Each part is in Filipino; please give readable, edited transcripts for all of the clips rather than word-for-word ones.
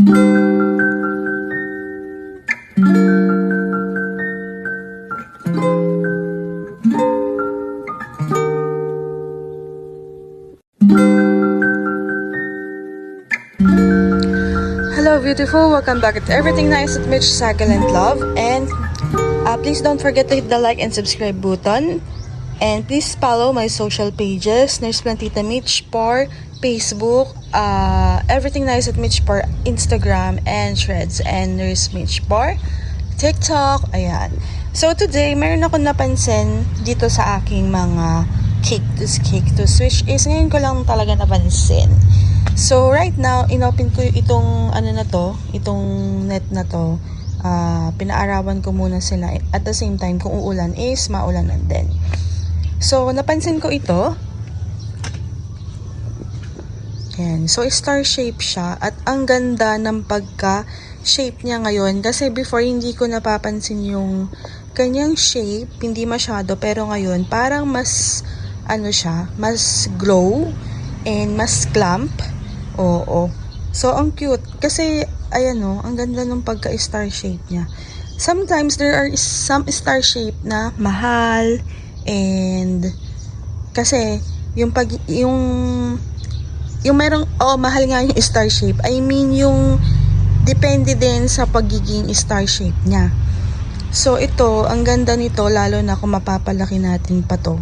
Hello beautiful, welcome back to Everything Nice with Mitch, Succulent Love, and please don't forget to hit the like and subscribe button, and please follow my social pages, Nurse Plantita Mitch for Facebook, Everything Nice with Mitch for Instagram and Threads, and Nurse Mitch for TikTok. Ayan. So today, mayroon ako napansin dito sa aking mga cactus, which is ngayon ko lang talaga napansin. So right now, inopen ko itong itong net na to. Pinaarawan ko muna sila. At the same time, kung uulan is maulanan din. So napansin ko ito. Ayan. So star shape siya at ang ganda ng pagka-shape niya ngayon kasi before hindi ko napapansin yung kanyang shape, hindi masyado, pero ngayon parang mas siya, mas glow and mas clamp. Oo. So, ang cute. Kasi, ayan o, ang ganda ng pagka-star shape niya. Sometimes, there are some star shape na mahal. And, kasi, yung merong, mahal nga yung star shape. I mean, yung, depende din sa pagiging star shape niya. So, ito, ang ganda nito, lalo na kung mapapalaki natin pa to.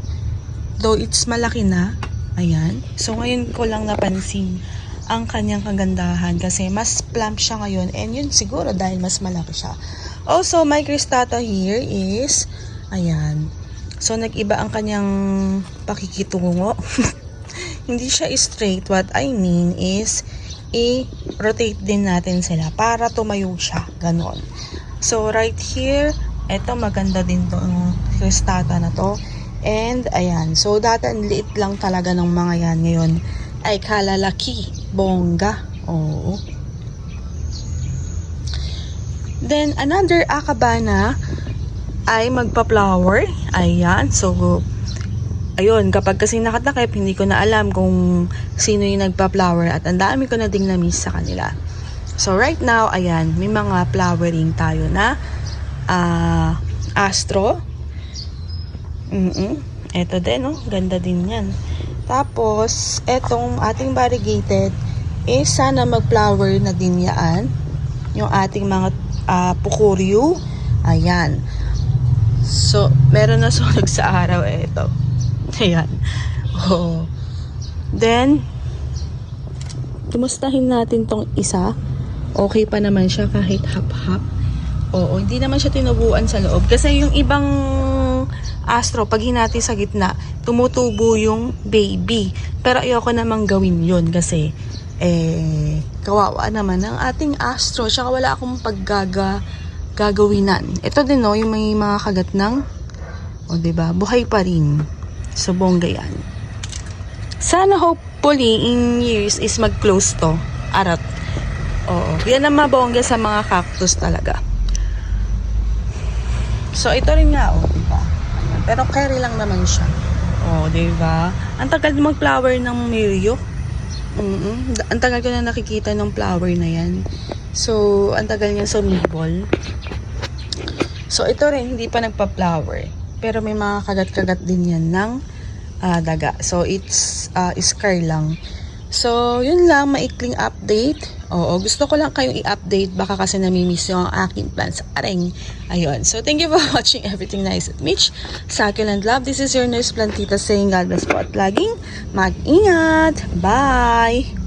Though, it's malaki na. Ayan. So, ngayon ko lang napansin ang kanyang kagandahan kasi mas plump siya ngayon, and yun siguro dahil mas malaki siya. Also, my cristata here is ayan. So, nag-iba ang kanyang pakikitungo. Hindi siya straight. What I mean is i-rotate din natin sila para tumayo siya. Ganon. So, right here, eto maganda din tong cristata na to. And, ayan. So, dati ang liit lang talaga ng mga yan. Ngayon, ay kalalaki. Bongga. Oo. Then, another akabana ay magpa-flower. Ayan. So, ayun. Kapag kasi nakatakip, hindi ko na alam kung sino yung nagpa-flower. At ang dami ko na ding na-miss sa kanila. So, right now, ayan. May mga flowering tayo na astro. Ito din, oh. Ganda din yan. Tapos, etong ating variegated is sana mag-flower na din yan. Yung ating mga pukuryu. Ayan. So, meron na sunog sa araw. Ito. Ayan. Oh. Then, kumustahin natin tong isa. Okay pa naman siya kahit hap-hap. Oo, hindi naman siya tinubuan sa loob. Kasi yung ibang astro, pag hinati sa gitna, tumutubo yung baby. Pero ayoko namang gawin yun kasi kawawa naman ang ating astro. Tsaka wala akong gagawinan. Ito din, no, yung may mga kagat ng diba, buhay pa rin. So, bongga yan. Sana hopefully in years is mag-close to. Arat. Oo. Yan ang mabongga sa mga cactus talaga. So, ito rin nga, diba? Pero carry lang naman siya. Diba? Ang tagal mag-flower ng Mirio. Ang tagal ko na nakikita ng flower na yan. So, ang tagal niya sumibol. So, ito rin, hindi pa nagpa-flower. Pero may mga kagat-kagat din yan ng daga. So, it's scar lang. So, yun lang, maikling update. Gusto ko lang kayong i-update. Baka kasi namimiss yung aking plants. Aring. Ayun. So, thank you for watching Everything Nice with Mitch, Succulent Love. This is your Nurse Plantita saying God bless po at laging mag-ingat. Bye!